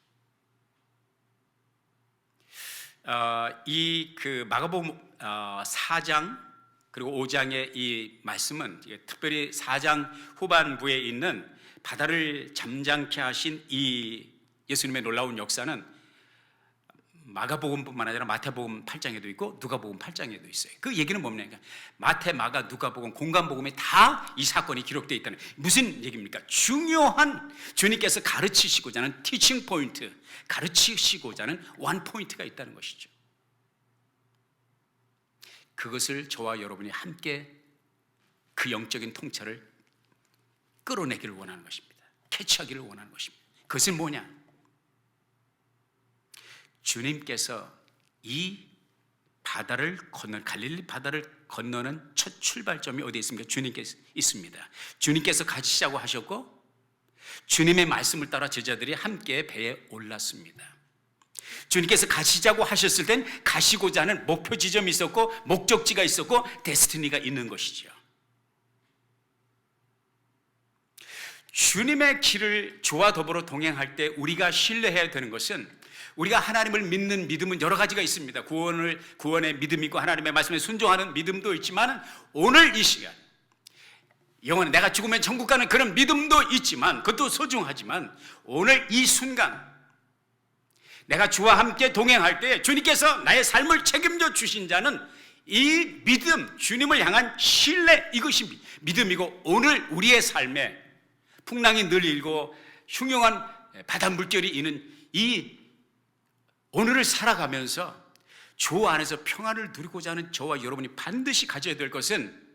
이 그 마가복음 4장 그리고 5장의 이 말씀은 특별히 4장 후반부에 있는 바다를 잠잠케 하신 이 예수님의 놀라운 역사는 마가복음뿐만 아니라 마태복음 8장에도 있고 누가복음 8장에도 있어요. 그 얘기는 뭡니까? 마태, 마가, 누가복음, 공관복음에 다 이 사건이 기록되어 있다는, 무슨 얘기입니까? 중요한 주님께서 가르치시고자 하는 티칭 포인트, 가르치시고자 하는 원 포인트가 있다는 것이죠. 그것을 저와 여러분이 함께 그 영적인 통찰을 끌어내기를 원하는 것입니다. 캐치하기를 원하는 것입니다. 그것은 뭐냐? 주님께서 이 바다를 갈릴리 바다를 건너는 첫 출발점이 어디에 있습니까? 주님께서 있습니다. 주님께서 가시자고 하셨고 주님의 말씀을 따라 제자들이 함께 배에 올랐습니다. 주님께서 가시자고 하셨을 땐 가시고자 하는 목표 지점이 있었고 목적지가 있었고 데스티니가 있는 것이죠. 주님의 길을 주와 더불어 동행할 때 우리가 신뢰해야 되는 것은, 우리가 하나님을 믿는 믿음은 여러 가지가 있습니다. 구원의 믿음이 있고 하나님의 말씀에 순종하는 믿음도 있지만, 오늘 이 시간 영원히 내가 죽으면 천국 가는 그런 믿음도 있지만, 그것도 소중하지만, 오늘 이 순간 내가 주와 함께 동행할 때 주님께서 나의 삶을 책임져 주신 자는 이 믿음, 주님을 향한 신뢰, 이것이 믿음이고, 오늘 우리의 삶에 풍랑이 늘 일고 흉흉한 바다 물결이 있는 이 오늘을 살아가면서 주 안에서 평안을 누리고자 하는 저와 여러분이 반드시 가져야 될 것은,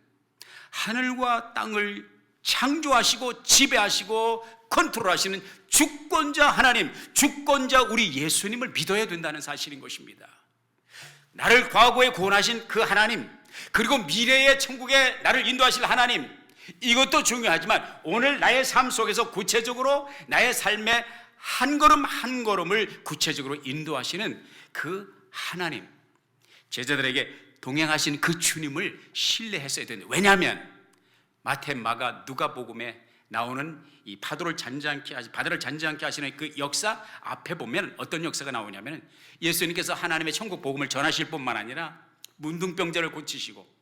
하늘과 땅을 창조하시고 지배하시고 컨트롤하시는 주권자 하나님, 주권자 우리 예수님을 믿어야 된다는 사실인 것입니다. 나를 과거에 구원하신 그 하나님, 그리고 미래의 천국에 나를 인도하실 하나님, 이것도 중요하지만 오늘 나의 삶 속에서 구체적으로 나의 삶의 한 걸음 한 걸음을 구체적으로 인도하시는 그 하나님, 제자들에게 동행하신 그 주님을 신뢰했어야 되는데, 왜냐하면 마태, 마가, 누가복음에 나오는 이 바다를 잔잔케 하시는 그 역사 앞에 보면 어떤 역사가 나오냐면, 예수님께서 하나님의 천국 복음을 전하실 뿐만 아니라 문둥병자를 고치시고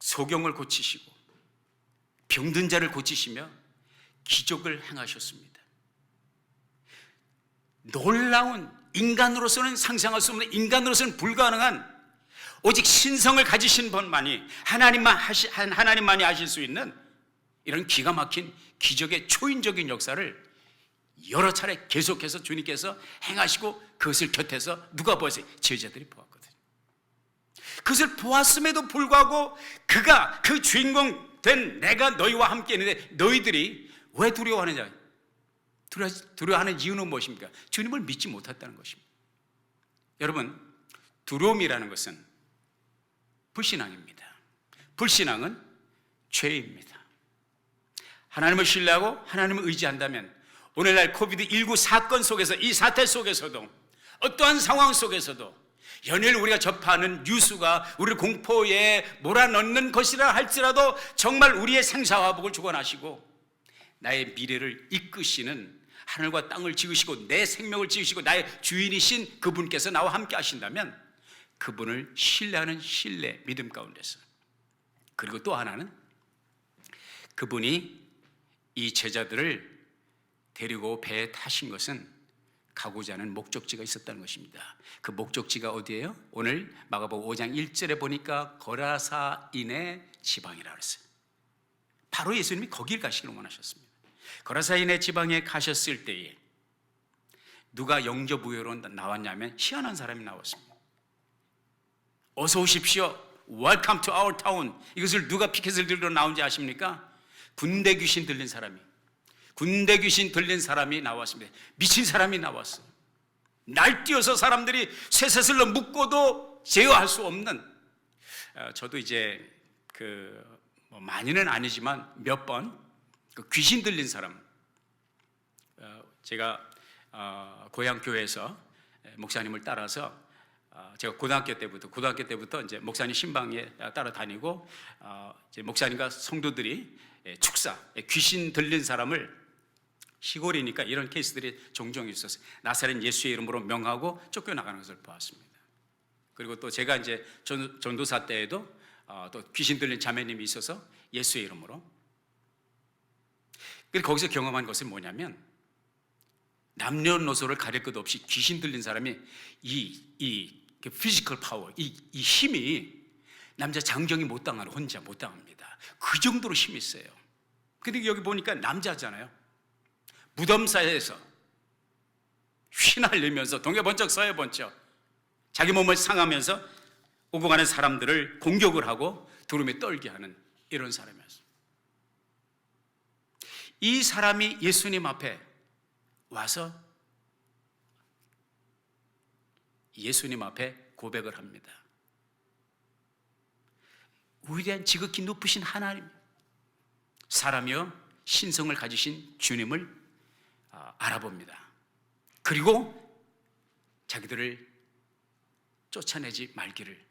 소경을 고치시고 병든 자를 고치시며 기적을 행하셨습니다. 놀라운, 인간으로서는 상상할 수 없는, 인간으로서는 불가능한, 오직 신성을 가지신 분만이, 하나님만이 하실 수 있는 이런 기가 막힌 기적의 초인적인 역사를 여러 차례 계속해서 주님께서 행하시고, 그것을 곁에서 누가 보았어요? 제자들이 보았거든요. 그것을 보았음에도 불구하고 그가, 그 주인공 된 내가 너희와 함께 있는데 너희들이 왜 두려워하느냐? 두려워하는 이유는 무엇입니까? 주님을 믿지 못했다는 것입니다. 여러분, 두려움이라는 것은 불신앙입니다. 불신앙은 죄입니다. 하나님을 신뢰하고 하나님을 의지한다면 오늘날 코비드19 사건 속에서, 이 사태 속에서도, 어떠한 상황 속에서도 연일 우리가 접하는 뉴스가 우리를 공포에 몰아넣는 것이라 할지라도 정말 우리의 생사화복을 주관하시고 나의 미래를 이끄시는, 하늘과 땅을 지으시고 내 생명을 지으시고 나의 주인이신 그분께서 나와 함께 하신다면 그분을 신뢰하는 신뢰, 믿음 가운데서, 그리고 또 하나는 그분이 이 제자들을 데리고 배에 타신 것은 가고자 하는 목적지가 있었다는 것입니다. 그 목적지가 어디예요? 오늘 마가복음 5장 1절에 보니까 거라사인의 지방이라고 그랬어요. 바로 예수님이 거길 가시기를 원하셨습니다. 거라사인의 지방에 가셨을 때에 누가 영접우여로 나왔냐면 희한한 사람이 나왔습니다. 어서 오십시오, Welcome to our town. 이것을 누가 피켓을 들고 나온지 아십니까? 군대 귀신 들린 사람이 나왔습니다. 미친 사람이 나왔어요. 날뛰어서 사람들이 쇠사슬로 묶고도 제어할 수 없는, 저도 이제 많이는 아니지만 몇 번 귀신 들린 사람, 제가 고향 교회에서 목사님을 따라서 제가 고등학교 때부터 이제 목사님 신방에 따라다니고, 이제 목사님과 성도들이 축사, 귀신 들린 사람을, 시골이니까 이런 케이스들이 종종 있었어요. 나사렛 예수의 이름으로 명하고 쫓겨나가는 것을 보았습니다. 그리고 또 제가 이제 전도사 때에도 또 귀신 들린 자매님이 있어서 예수의 이름으로. 그래서 거기서 경험한 것은 뭐냐면, 남녀노소를 가릴 것 없이 귀신 들린 사람이 이 피지컬 파워, 이 힘이 남자 장정이 못 당하는, 혼자 못 당합니다. 그 정도로 힘이 있어요. 근데 여기 보니까 남자잖아요. 무덤 사이에서 휘날리면서 동해 번쩍 서해 번쩍 자기 몸을 상하면서 오고 가는 사람들을 공격을 하고 두루미 떨게 하는 이런 사람이었어요. 이 사람이 예수님 앞에 와서 예수님 앞에 고백을 합니다. 위대한 지극히 높으신 하나님, 사람이여 신성을 가지신 주님을 알아봅니다. 그리고 자기들을 쫓아내지 말기를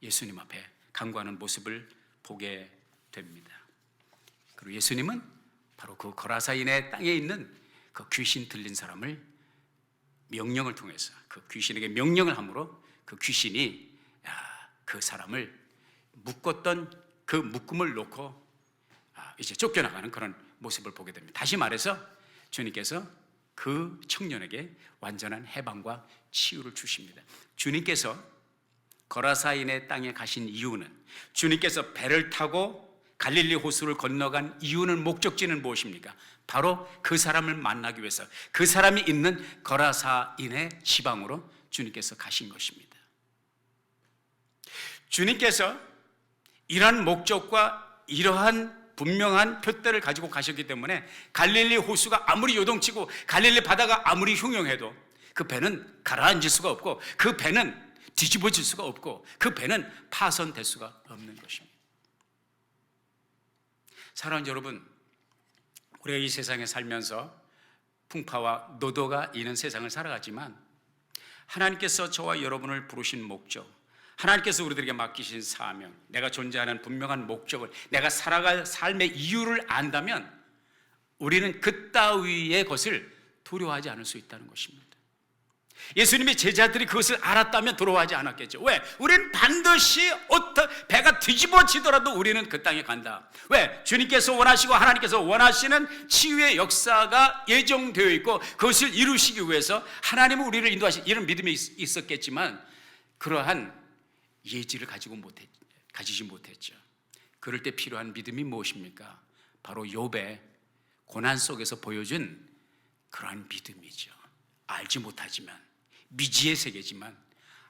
예수님 앞에 간구하는 모습을 보게 됩니다. 그리고 예수님은 바로 그 거라사인의 땅에 있는 그 귀신 들린 사람을 명령을 통해서, 그 귀신에게 명령을 함으로 그 귀신이 그 사람을 묶었던 그 묶음을 놓고 이제 쫓겨나가는 그런 모습을 보게 됩니다. 다시 말해서 주님께서 그 청년에게 완전한 해방과 치유를 주십니다. 주님께서 거라사인의 땅에 가신 이유는, 주님께서 배를 타고 갈릴리 호수를 건너간 이유는, 목적지는 무엇입니까? 바로 그 사람을 만나기 위해서, 그 사람이 있는 거라사인의 지방으로 주님께서 가신 것입니다. 주님께서 이러한 목적과 이러한 분명한 표대를 가지고 가셨기 때문에 갈릴리 호수가 아무리 요동치고 갈릴리 바다가 아무리 흉흉해도 그 배는 가라앉을 수가 없고, 그 배는 뒤집어질 수가 없고, 그 배는 파손될 수가 없는 것입니다. 사랑하는 여러분, 우리가 이 세상에 살면서 풍파와 노도가 있는 세상을 살아가지만 하나님께서 저와 여러분을 부르신 목적, 하나님께서 우리들에게 맡기신 사명, 내가 존재하는 분명한 목적을, 내가 살아갈 삶의 이유를 안다면 우리는 그따위의 것을 두려워하지 않을 수 있다는 것입니다. 예수님의 제자들이 그것을 알았다면 두려워하지 않았겠죠. 왜? 우리는 반드시 배가 뒤집어지더라도 우리는 그 땅에 간다. 왜? 주님께서 원하시고 하나님께서 원하시는 치유의 역사가 예정되어 있고 그것을 이루시기 위해서 하나님은 우리를 인도하신 이런 믿음이 있었겠지만 그러한 예지를 가지지 못했죠. 그럴 때 필요한 믿음이 무엇입니까? 바로 욥의 고난 속에서 보여준 그러한 믿음이죠. 알지 못하지만 미지의 세계지만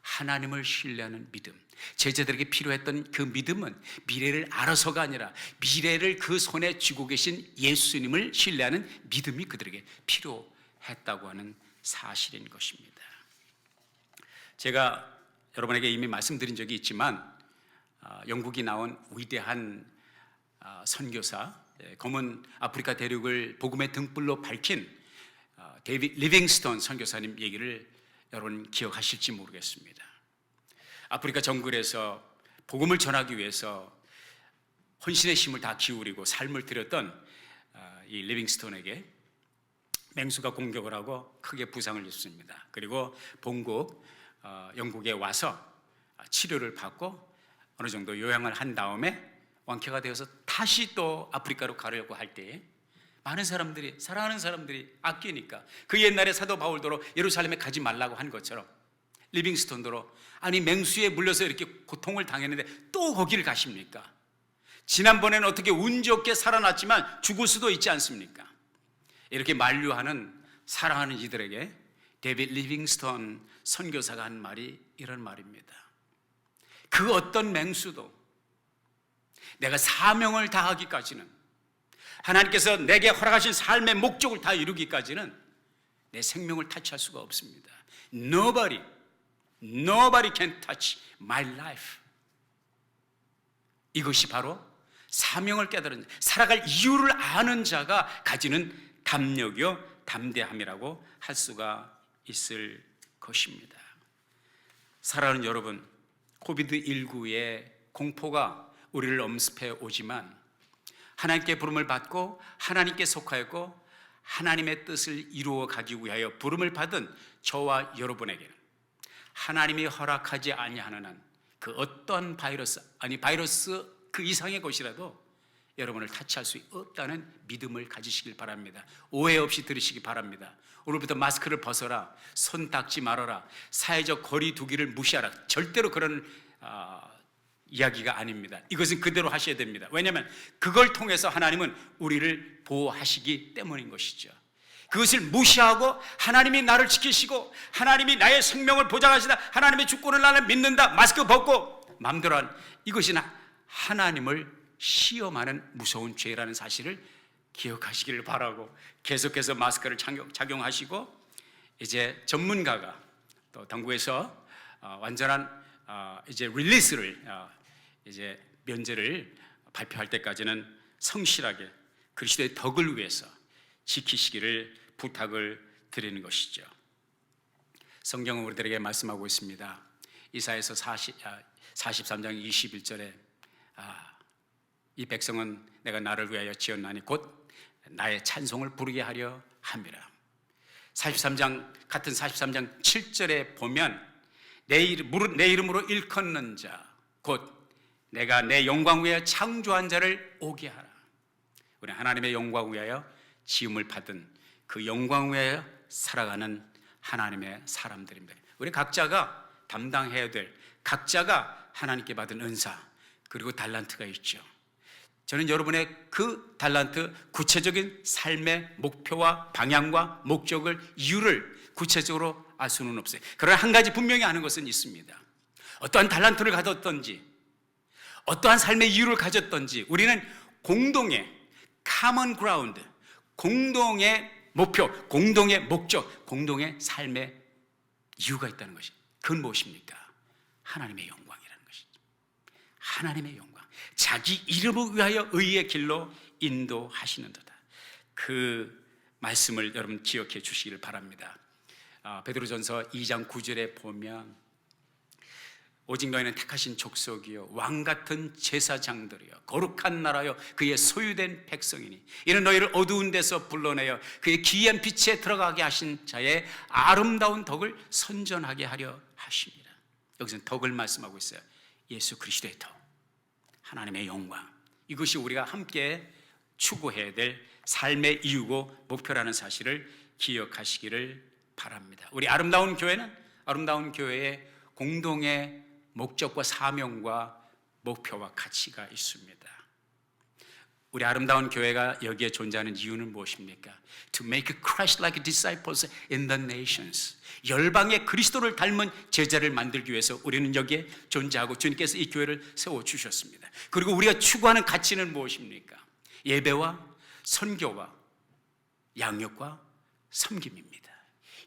하나님을 신뢰하는 믿음. 제자들에게 필요했던 그 믿음은 미래를 알아서가 아니라 미래를 그 손에 쥐고 계신 예수님을 신뢰하는 믿음이 그들에게 필요했다고 하는 사실인 것입니다. 제가 여러분에게 이미 말씀드린 적이 있지만 영국이 나온 위대한 선교사, 검은 아프리카 대륙을 복음의 등불로 밝힌 데이빗 리빙스톤 선교사님 얘기를 여러분 기억하실지 모르겠습니다. 아프리카 정글에서 복음을 전하기 위해서 혼신의 힘을 다 기울이고 삶을 들였던 이 리빙스톤에게 맹수가 공격을 하고 크게 부상을 입습니다. 그리고 본국 영국에 와서 치료를 받고 어느 정도 요양을 한 다음에 완쾌가 되어서 다시 또 아프리카로 가려고 할 때에 많은 사람들이, 사랑하는 사람들이 아끼니까 그 옛날에 사도 바울도로 예루살렘에 가지 말라고 한 것처럼 리빙스톤도로 아니 맹수에 물려서 이렇게 고통을 당했는데 또 거기를 가십니까? 지난번에는 어떻게 운 좋게 살아났지만 죽을 수도 있지 않습니까? 이렇게 만류하는 사랑하는 이들에게 데이빗 리빙스톤 선교사가 한 말이 이런 말입니다. 그 어떤 맹수도 내가 사명을 다하기까지는, 하나님께서 내게 허락하신 삶의 목적을 다 이루기까지는 내 생명을 타치할 수가 없습니다. Nobody can touch my life. 이것이 바로 사명을 깨달은, 살아갈 이유를 아는 자가 가지는 담력이요 담대함이라고 할 수가 있을 것입니다. 사랑하는 여러분, 코비드19의 공포가 우리를 엄습해 오지만 하나님께 부름을 받고 하나님께 속하였고 하나님의 뜻을 이루어 가기 위하여 부름을 받은 저와 여러분에게는 하나님이 허락하지 아니하는 한 그 어떤 바이러스 그 이상의 것이라도 여러분을 타치할 수 없다는 믿음을 가지시길 바랍니다. 오해 없이 들으시기 바랍니다. 오늘부터 마스크를 벗어라, 손 닦지 말아라, 사회적 거리 두기를 무시하라, 절대로 그런 이야기가 아닙니다. 이것은 그대로 하셔야 됩니다. 왜냐하면 그걸 통해서 하나님은 우리를 보호하시기 때문인 것이죠. 그것을 무시하고 하나님이 나를 지키시고 하나님이 나의 생명을 보장하시다, 하나님의 주권을 나는 믿는다, 마스크 벗고 마음대로 하는, 이것이 하나님을 시험하는 무서운 죄라는 사실을 기억하시기를 바라고, 계속해서 마스크를 착용하시고 이제 전문가가 또 당국에서 완전한 이제 릴리스를 이제 면제를 발표할 때까지는 성실하게 그리스도의 덕을 위해서 지키시기를 부탁을 드리는 것이죠. 성경은 우리들에게 말씀하고 있습니다. 이사야서 43장 21절에 이 백성은 내가 나를 위하여 지었나니 곧 나의 찬송을 부르게 하려 함이라. 43장 같은 43장 7절에 보면 내 이름으로 일컫는 자 곧 내가 내 영광 위하여 창조한 자를 오게 하라. 우리 하나님의 영광 위하여 지음을 받은 그 영광 위하여 살아가는 하나님의 사람들입니다. 우리 각자가 담당해야 될, 각자가 하나님께 받은 은사 그리고 달란트가 있죠. 저는 여러분의 그 달란트, 구체적인 삶의 목표와 방향과 목적을, 이유를 구체적으로 알 수는 없어요. 그러나 한 가지 분명히 아는 것은 있습니다. 어떠한 달란트를 가졌던지, 어떠한 삶의 이유를 가졌던지 우리는 공동의 common ground, 공동의 목표, 공동의 목적, 공동의 삶의 이유가 있다는 것이, 그건 무엇입니까? 하나님의 영광이라는 것이죠. 하나님의 영광, 자기 이름을 위하여 의의 길로 인도하시는 도다. 그 말씀을 여러분 기억해 주시기를 바랍니다. 베드로전서 2장 9절에 보면 오직 너희는 택하신 족속이요 왕 같은 제사장들이요 거룩한 나라요 그의 소유된 백성이니 이는 너희를 어두운 데서 불러내어 그의 기이한 빛에 들어가게 하신 자의 아름다운 덕을 선전하게 하려 하십니다. 여기서는 덕을 말씀하고 있어요. 예수 그리스도의 덕, 하나님의 영광, 이것이 우리가 함께 추구해야 될 삶의 이유고 목표라는 사실을 기억하시기를 바랍니다. 우리 아름다운 교회는 아름다운 교회의 공동의 목적과 사명과 목표와 가치가 있습니다. 우리 아름다운 교회가 여기에 존재하는 이유는 무엇입니까? To make Christ-like disciples in the nations. 열방의 그리스도를 닮은 제자를 만들기 위해서 우리는 여기에 존재하고 주님께서 이 교회를 세워주셨습니다. 그리고 우리가 추구하는 가치는 무엇입니까? 예배와 선교와 양육과 섬김입니다.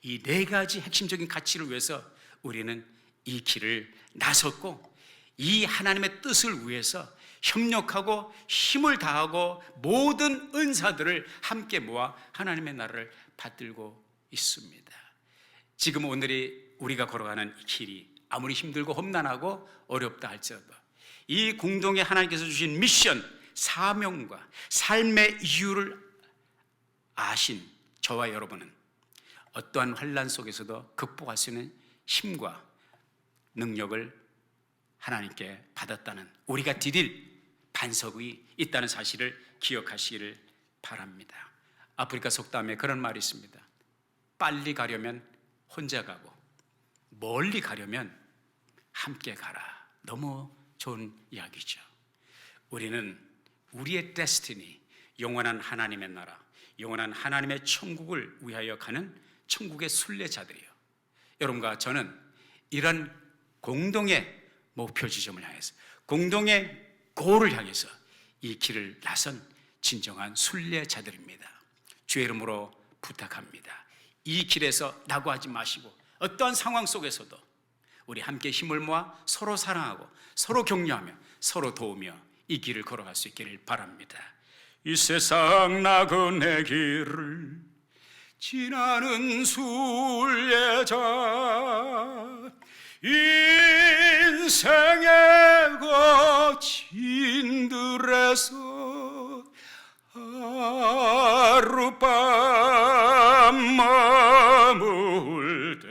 이 네 가지 핵심적인 가치를 위해서 우리는 이 길을 나섰고 이 하나님의 뜻을 위해서 협력하고 힘을 다하고 모든 은사들을 함께 모아 하나님의 나라를 받들고 있습니다. 지금 오늘이 우리가 걸어가는 이 길이 아무리 힘들고 험난하고 어렵다 할지라도 이 공동에 하나님께서 주신 미션, 사명과 삶의 이유를 아신 저와 여러분은 어떠한 환난 속에서도 극복할 수 있는 힘과 능력을 하나님께 받았다는, 우리가 디딜 반석이 있다는 사실을 기억하시기를 바랍니다. 아프리카 속담에 그런 말이 있습니다. 빨리 가려면 혼자 가고 멀리 가려면 함께 가라. 너무 좋은 이야기죠. 우리는 우리의 데스티니, 영원한 하나님의 나라, 영원한 하나님의 천국을 위하여 가는 천국의 순례자들이요, 여러분과 저는 이런 공동의 목표 지점을 향해서, 공동의 고를 향해서 이 길을 나선 진정한 순례자들입니다. 주의 이름으로 부탁합니다. 이 길에서 낙오하지 마시고 어떠한 상황 속에서도 우리 함께 힘을 모아 서로 사랑하고 서로 격려하며 서로 도우며 이 길을 걸어갈 수 있기를 바랍니다. 이 세상 나그네 길을 지나는 순례자, 인생의 거친들에서 하룻밤 머물 때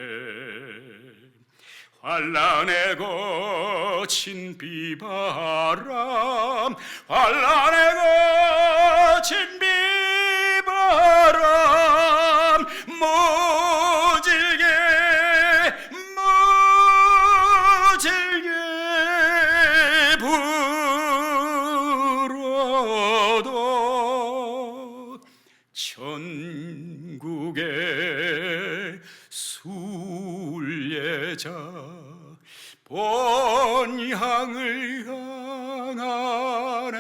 환난에 거친 비바람, 환난에 거친 비바람 모질게 불어도 천국의 순례자 본향을 향하네.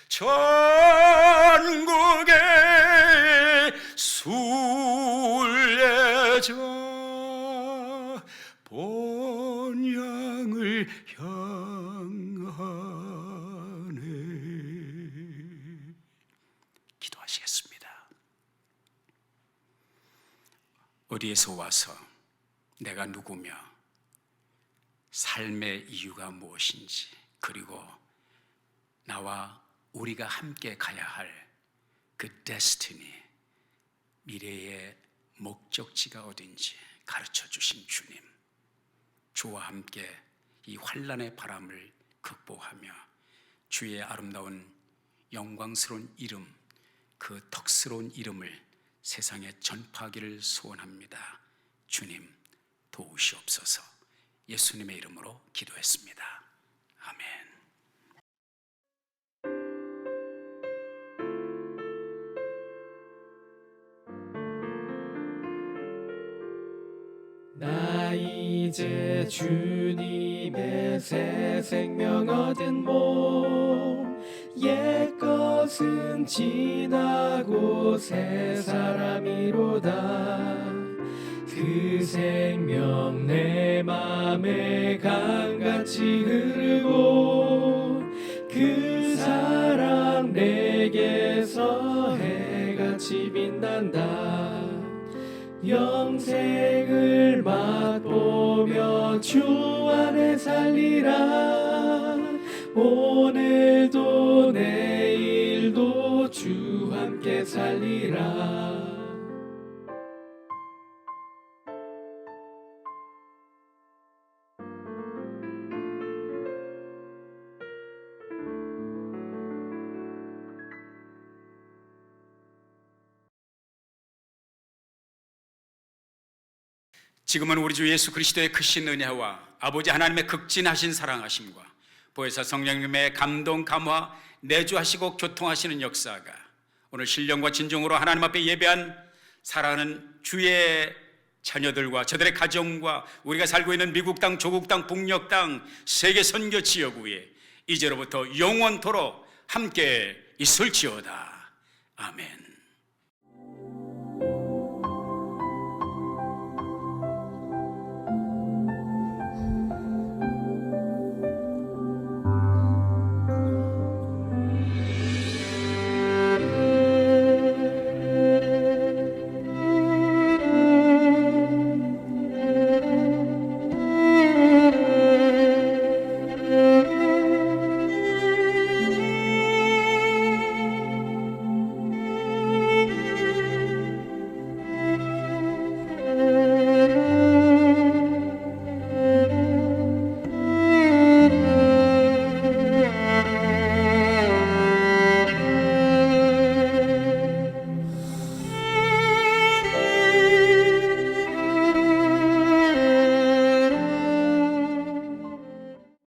천국의 순례자 본향을 향하네. 기도하시겠습니다. 어디에서 와서 내가 누구며 삶의 이유가 무엇인지, 그리고 나와 우리가 함께 가야 할 그 데스티니, 미래의 목적지가 어딘지 가르쳐 주신 주님, 주와 함께 이 환난의 바람을 극복하며 주의 아름다운 영광스러운 이름, 그 덕스러운 이름을 세상에 전파하기를 소원합니다. 주님 도우시옵소서. 예수님의 이름으로 기도했습니다. 아멘. 나 이제 주님의 새 생명 얻은 몸, 옛것은 지나고 새 사람이로다. 그 생명 내 맘에 강같이 흐르고 그 사랑 내게서 해같이 빛난다. 영생을 맛보며 주 안에 살리라. 오늘도 내일도 주 함께 살리라. 지금은 우리 주 예수 그리스도의 크신 은혜와 아버지 하나님의 극진하신 사랑하심과 보혜사 성령님의 감동 감화 내주하시고 교통하시는 역사가 오늘 신령과 진정으로 하나님 앞에 예배한 사랑하는 주의 자녀들과 저들의 가정과 우리가 살고 있는 미국 땅, 조국 땅, 북녘 땅, 세계 선교 지역 위에 이제로부터 영원토록 함께 있을지어다. 아멘.